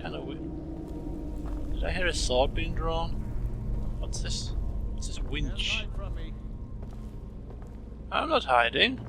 kind of weird. Did I hear a sword being drawn? What's this? What's this winch? I'm not hiding.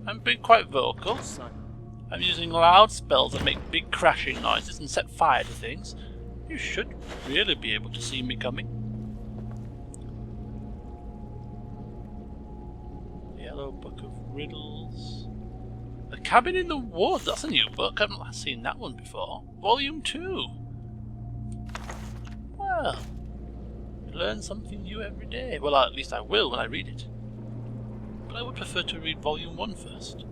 I'm being quite vocal. I'm using loud spells that make big crashing noises and set fire to things. You should really be able to see me coming. Yellow Book of Riddles. The Cabin in the Woods. That's a new book. I've not seen that one before. Volume 2. Well, you learn something new every day. Well, at least I will when I read it. But I would prefer to read Volume 1 first.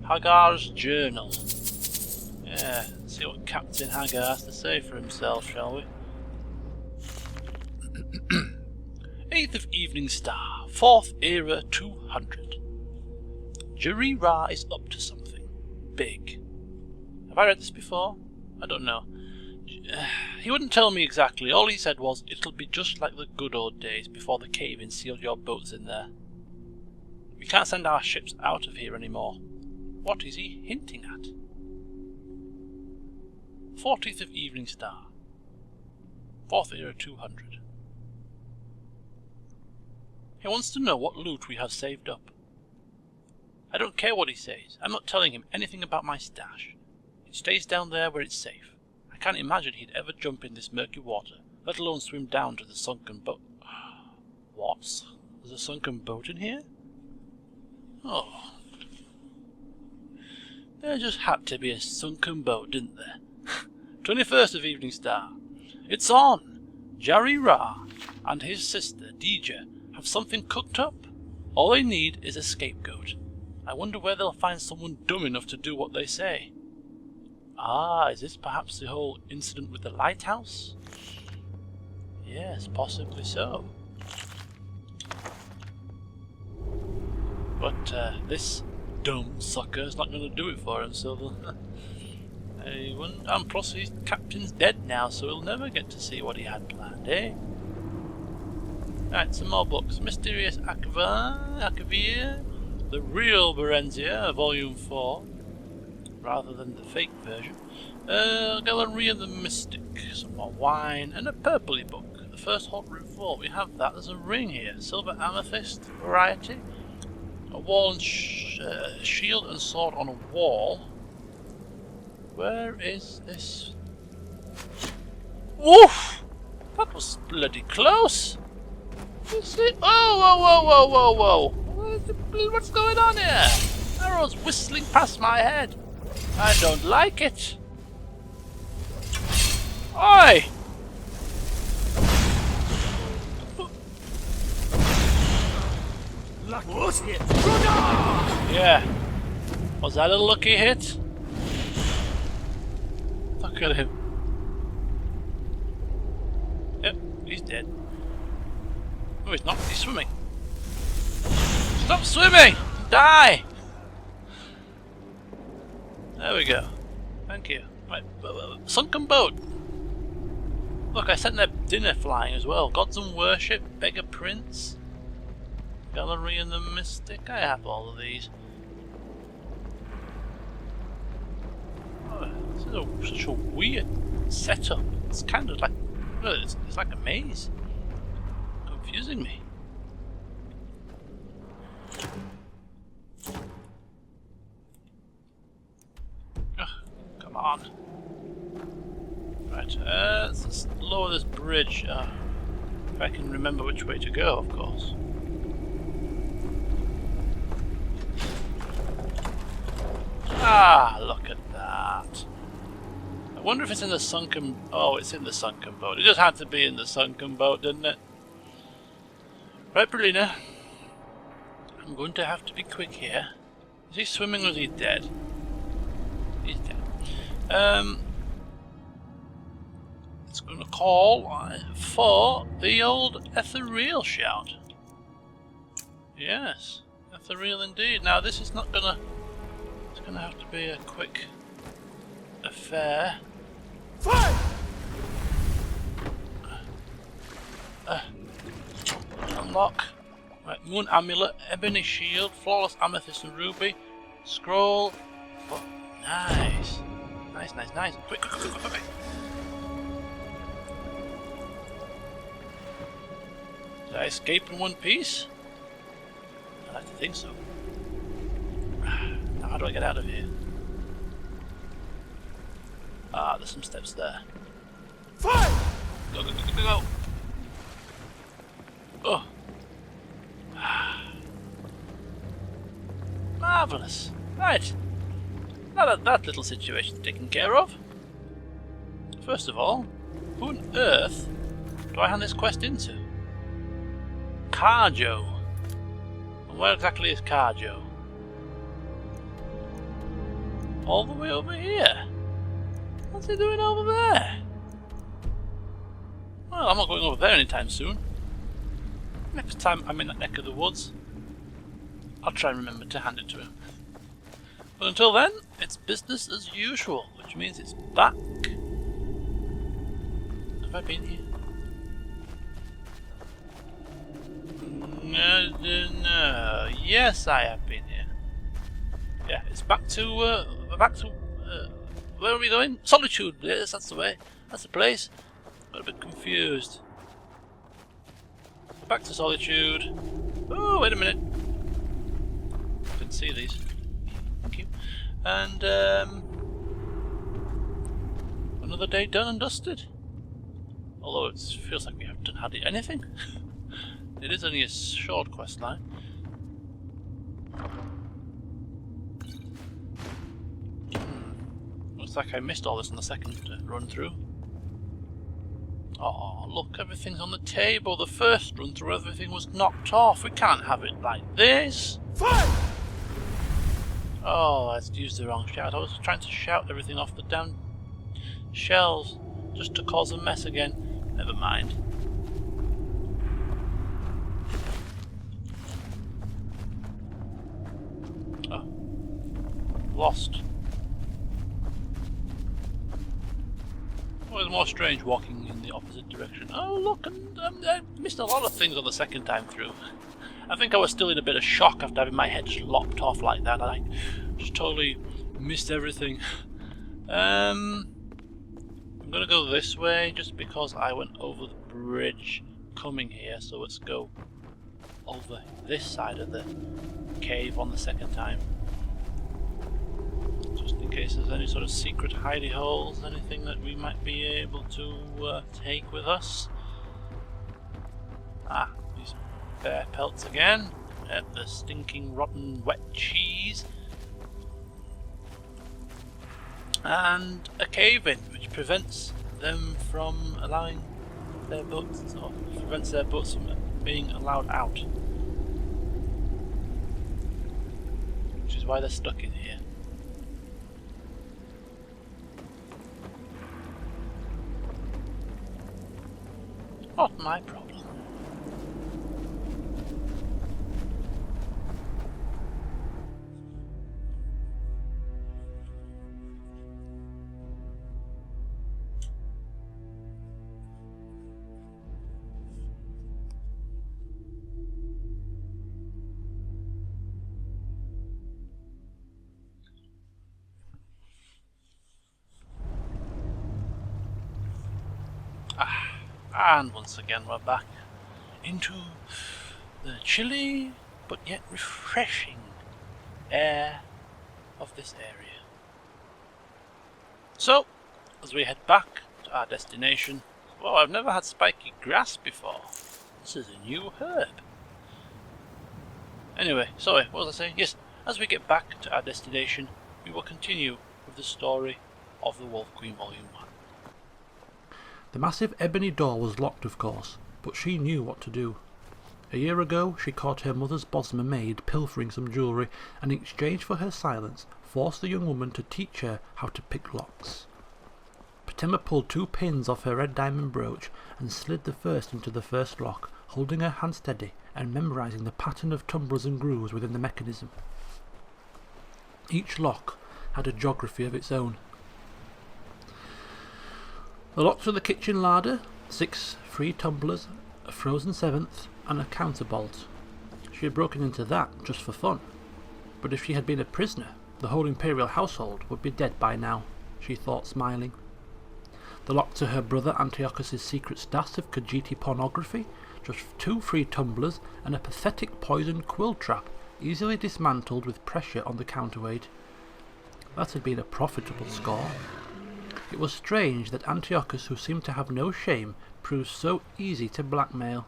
Hagar's Journal. Yeah, let's see what Captain Hagar has to say for himself, shall we? 8th of Evening Star, 4th Era 200. Jarira is up to something big. Have I read this before? I don't know. He wouldn't tell me exactly. All he said was, it'll be just like the good old days before the cave-in sealed your boats in there. We can't send our ships out of here anymore. What is he hinting at? 40th of Evening Star, 4th Era 200. He wants to know what loot we have saved up. I don't care what he says. I'm not telling him anything about my stash. It stays down there where it's safe. I can't imagine he'd ever jump in this murky water, let alone swim down to the sunken boat. What? There's a sunken boat in here? Oh. There just had to be a sunken boat, didn't there? 21st of Evening Star. It's on! Jarira and his sister, Deja, have something cooked up. All they need is a scapegoat. I wonder where they'll find someone dumb enough to do what they say. Ah, is this perhaps the whole incident with the lighthouse? Yes, possibly so. But this dumb sucker's not going to do it for him, so and plus his captain's dead now, so he'll never get to see what he had planned, eh? Right, some more books. Mysterious Akavir, The Real Berenzia, Volume 4, rather than the fake version. Gallery of the Mystic, some more wine, and a purpley book. The First Hot Root Vault, we have that. There's a ring here, silver amethyst variety. A wall and shield and sword on a wall. Where is this? Woof! That was bloody close! Is it? Oh, whoa, whoa, whoa, whoa, whoa! What's going on here? Arrows whistling past my head. I don't like it. Oi! Lucky hit. Yeah. Was that a lucky hit? Look at him. Yep, he's dead. Oh, he's not. He's swimming. Stop swimming! Die! There we go. Thank you. Right, sunken boat. Look, I sent their dinner flying as well. Gods and Worship, Beggar Prince, Gallery and the Mystic. I have all of these. Oh, this is such a weird setup. It's kind of like it's like a maze. Confusing me. Ugh, come on. Right, let's lower this bridge. If I can remember which way to go, of course. Ah, look at that. I wonder if it's in the sunken... Oh, it's in the sunken boat. It just had to be in the sunken boat, didn't it? Right, Berlina. I'm going to have to be quick here. Is he swimming or is he dead? He's dead. It's going to call for the old ethereal shout. Yes, ethereal indeed. Now this is not gonna... It's gonna have to be a quick affair. Fire! Unlock. Right, moon amulet, ebony shield, flawless amethyst and ruby, scroll, Oh, nice. Nice, nice, nice. Quick, quick, quick, quick, quick. Did I escape in one piece? I like to think so. Now how do I get out of here? Ah, there's some steps there. Fire! Go, go, go, go, go, go! Oh. Marvellous. Right. Now that that little situation's taken care of. First of all, who on earth do I hand this quest into? Carjo. And where exactly is Carjo? All the way over here. What's he doing over there? Well, I'm not going over there anytime soon. Next time I'm in that neck of the woods, I'll try and remember to hand it to him. But until then, it's business as usual, which means it's back. Have I been here? No. Yes, I have been here. Yeah, it's back to where are we going? Solitude. Yes, that's the way. That's the place. Got a bit confused. Back to Solitude. Oh, wait a minute. Didn't see these. Thank you. And another day done and dusted. Although it feels like we haven't had anything. It is only a short quest line. Looks like I missed all this on the second run through. Oh, look, everything's on the table. The first run through, everything was knocked off. We can't have it like this. Fire! Oh, I used the wrong shout. I was trying to shout everything off the damn shelves just to cause a mess again. Never mind. Oh. Lost. Well, it's more strange walking in the opposite direction. Oh, look, and I missed a lot of things on the second time through. I think I was still in a bit of shock after having my head just lopped off like that. I just totally missed everything. I'm gonna go this way just because I went over the bridge coming here. So let's go over this side of the cave on the second time. Just in case there's any sort of secret hidey holes, anything that we might be able to take with us. Ah, these bear pelts again. Yep, the stinking rotten wet cheese. And a cave-in, which prevents them from allowing their boats, or prevents their boats from being allowed out. Which is why they're stuck in here. Not my problem. And once again we're back into the chilly but yet refreshing air of this area. So, as we head back to our destination, well, I've never had spiky grass before. This is a new herb. Anyway, sorry, what was I saying? Yes, as we get back to our destination, we will continue with the story of the Wolf Queen Volume 1. The massive ebony door was locked, of course, but she knew what to do. A year ago, she caught her mother's Bosmer maid pilfering some jewellery, and in exchange for her silence, forced the young woman to teach her how to pick locks. Fatima pulled 2 pins off her red diamond brooch and slid the first into the first lock, holding her hand steady and memorising the pattern of tumblers and grooves within the mechanism. Each lock had a geography of its own. The locks were the kitchen larder, 6 free tumblers, a frozen 7th, and a counterbolt. She had broken into that just for fun, but if she had been a prisoner, The whole imperial household would be dead by now, she thought, smiling. The lock to her brother Antiochus's secret stash of Khajiiti pornography, just 2 free tumblers, and a pathetic poisoned quill trap, easily dismantled with pressure on the counterweight. That had been a profitable score. It was strange that Antiochus, who seemed to have no shame, proved so easy to blackmail.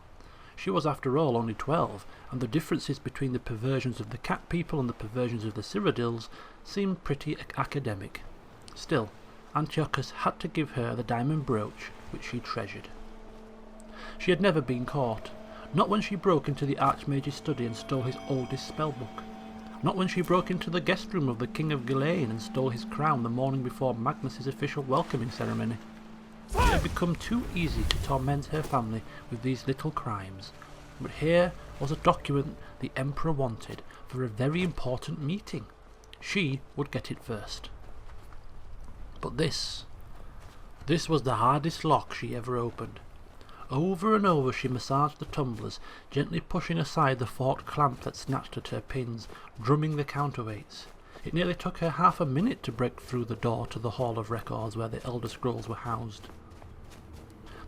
She was after all only 12, and the differences between the perversions of the cat people and the perversions of the Cyrodiils seemed pretty academic. Still, Antiochus had to give her the diamond brooch which she treasured. She had never been caught, not when she broke into the Archmage's study and stole his oldest spellbook, not when she broke into the guest room of the King of Ghislaine and stole his crown the morning before Magnus's official welcoming ceremony. It had become too easy to torment her family with these little crimes, but here was a document the Emperor wanted for a very important meeting. She would get it first. But this was the hardest lock she ever opened. Over and over she massaged the tumblers, gently pushing aside the forked clamp that snatched at her pins, drumming the counterweights. It nearly took her half a minute to break through the door to the Hall of Records where the Elder Scrolls were housed.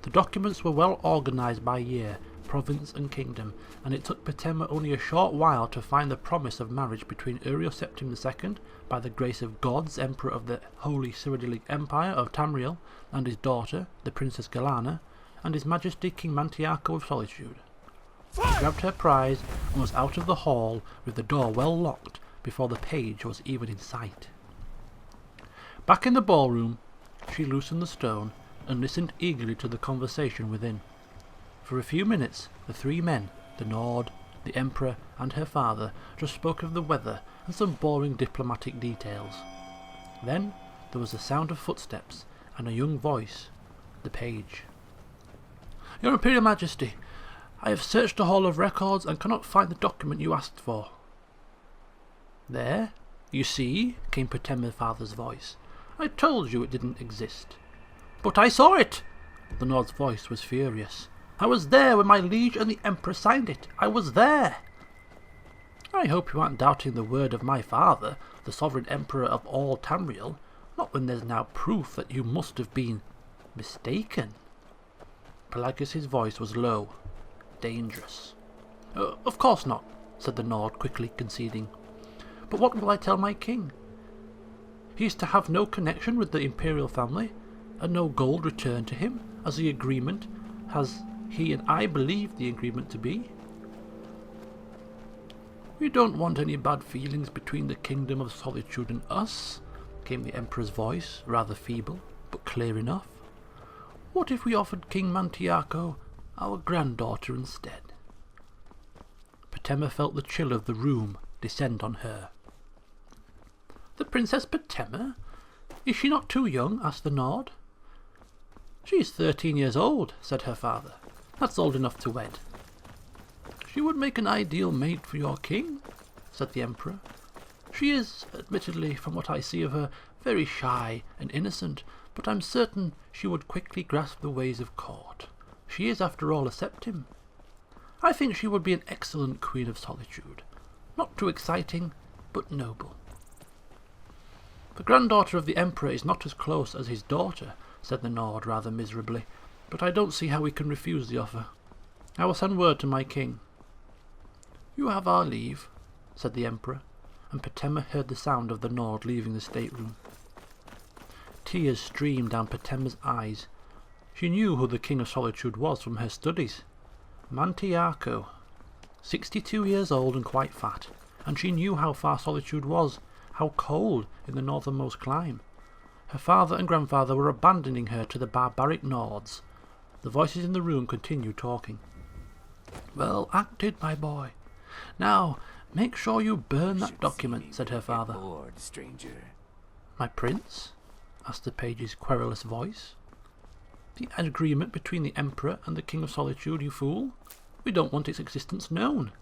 The documents were well organised by year, province and kingdom, and it took Petema only a short while to find the promise of marriage between Uriel Septim II, by the grace of gods, Emperor of the Holy Cyrodiilic Empire of Tamriel, and his daughter, the Princess Galana, and His Majesty King Mantiarco of Solitude. She grabbed her prize and was out of the hall with the door well locked before the page was even in sight. Back in the ballroom, she loosened the stone and listened eagerly to the conversation within. For a few minutes, the 3 men, the Nord, the Emperor and her father, just spoke of the weather and some boring diplomatic details. Then there was the sound of footsteps and a young voice, the page. "Your Imperial Majesty, I have searched the Hall of Records and cannot find the document you asked for." "There, you see," came Petema's father's voice. "I told you it didn't exist." "But I saw it!" The Nord's voice was furious. "I was there when my liege and the Emperor signed it. I was there!" "I hope you aren't doubting the word of my father, the Sovereign Emperor of all Tamriel, not when there's now proof that you must have been mistaken." Pelagius's voice was low, dangerous. Of course not," said the Nord, quickly conceding. "But what will I tell my king? He is to have no connection with the imperial family, and no gold returned to him, as the agreement has he and I believed the agreement to be." "We don't want any bad feelings between the Kingdom of Solitude and us," came the Emperor's voice, rather feeble, but clear enough. "What if we offered King Mantiarco our granddaughter instead?" Petema felt the chill of the room descend on her. "The Princess Petema? Is she not too young?" asked the Nord. "She is 13 years old," said her father. "That's old enough to wed." "She would make an ideal mate for your king," said the Emperor. "She is, admittedly, from what I see of her, very shy and innocent, but I'm certain she would quickly grasp the ways of court. She is, after all, a Septim. I think she would be an excellent Queen of Solitude. Not too exciting, but noble." "The granddaughter of the Emperor is not as close as his daughter," said the Nord rather miserably, "but I don't see how we can refuse the offer. I will send word to my king." "You have our leave," said the Emperor, and Petema heard the sound of the Nord leaving the stateroom. Tears streamed down Petema's eyes. She knew who the King of Solitude was from her studies. Mantiarco. 62 years old and quite fat, and she knew how far Solitude was, how cold in the northernmost clime. Her father and grandfather were abandoning her to the barbaric Nords. The voices in the room continued talking. "Well acted, my boy. Now, make sure you burn that document," said her father. Bored, stranger. "My prince?" asked the page's querulous voice. "The agreement between the Emperor and the King of Solitude, you fool. We don't want its existence known."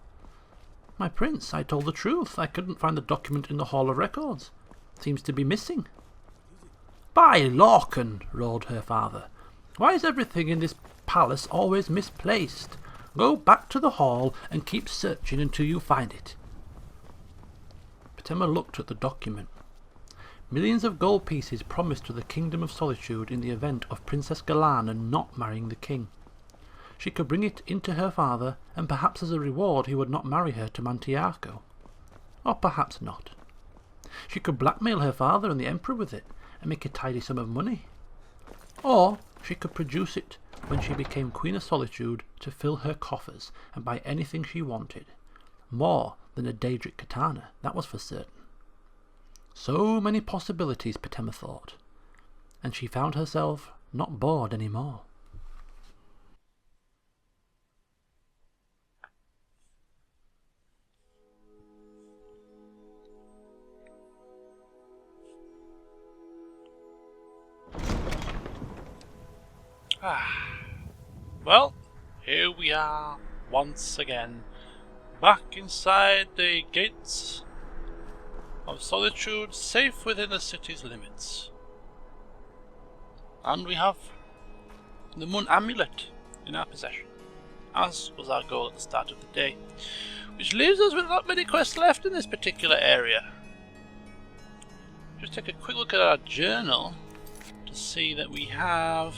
"My prince, I told the truth. I couldn't find the document in the Hall of Records. It seems to be missing." "By Lorcan," roared her father. "Why is everything in this palace always misplaced? Go back to the hall and keep searching until you find it." Temma looked at the document. Millions of gold pieces promised to the Kingdom of Solitude in the event of Princess Galana not marrying the king. She could bring it into her father, and perhaps as a reward he would not marry her to Mantiarco. Or perhaps not. She could blackmail her father and the Emperor with it, and make a tidy sum of money. Or she could produce it when she became Queen of Solitude to fill her coffers and buy anything she wanted. More than a Daedric katana, that was for certain. So many possibilities, Temma thought, and she found herself not bored anymore. Well, here we are once again, back inside the gates of Solitude, safe within the city's limits. And we have the moon amulet in our possession, as was our goal at the start of the day, which leaves us with not many quests left in this particular area. Just take a quick look at our journal to see that we have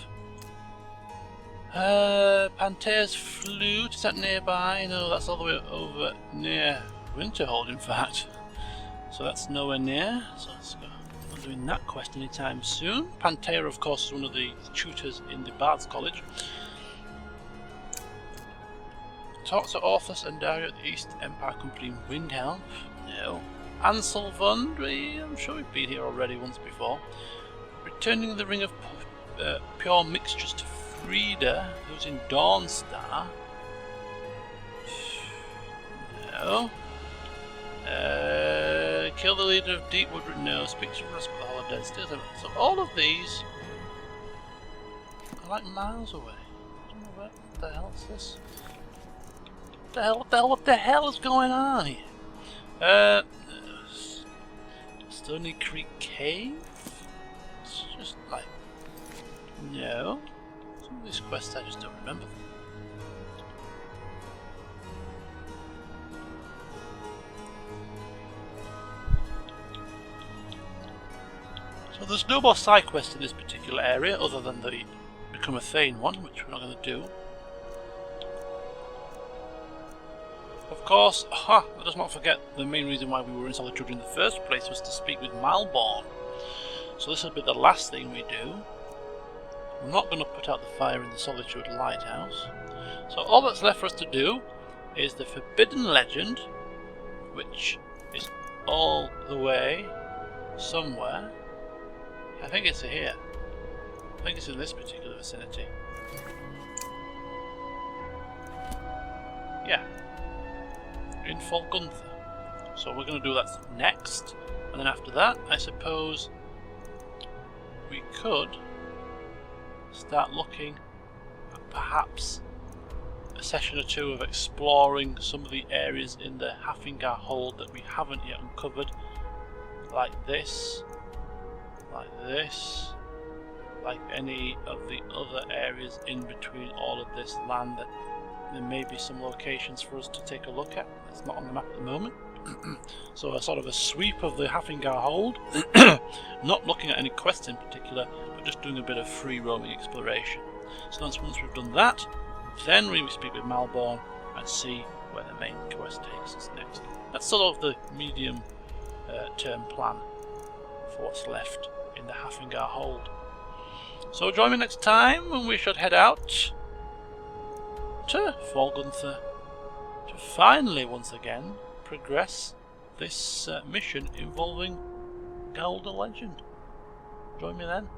Panthea's flute. Is that nearby? No, that's all the way over near Winterhold, in fact. So that's nowhere near. So let's go. I'm not doing that quest anytime soon. Panthea, of course, is one of the tutors in the Bard's College. Talk to Orthus and Dario at the East Empire Company in Windhelm. No. Anselvund, I'm sure we've been here already once before. Returning the Ring of Pure Mixtures to Frida, who's in Dawnstar. No. Kill the leader of Deepwood. No. Speak to Rusk with the Holodead. So all of these are like miles away. I don't know what the hell is this. What the hell is going on here? Stony Creek Cave? It's just like... No. Some of these quests I just don't remember them. So there's no more side quests in this particular area other than the Become a Thane one, which we're not going to do. Of course, let us not forget the main reason why we were in Solitude in the first place was to speak with Malborn. So this will be the last thing we do. We're not going to put out the fire in the Solitude Lighthouse. So all that's left for us to do is the Forbidden Legend, which is all the way somewhere. I think it's here. I think it's in this particular vicinity. Yeah. In Folgunther. So we're going to do that next. And then after that, I suppose we could start looking at perhaps a session or two of exploring some of the areas in the Haffingar Hold that we haven't yet uncovered. Like this. Like this, like any of the other areas in between all of this land, that there may be some locations for us to take a look at. It's not on the map at the moment. So a sort of a sweep of the Haffingar Hold, not looking at any quests in particular, but just doing a bit of free roaming exploration. So once we've done that, then we speak with Malborn and see where the main quest takes us next. That's sort of the medium term plan for what's left in the Haffingar Hold. So join me next time when we should head out to Folgunther to finally once again progress this mission involving Gaul the Legend. Join me then.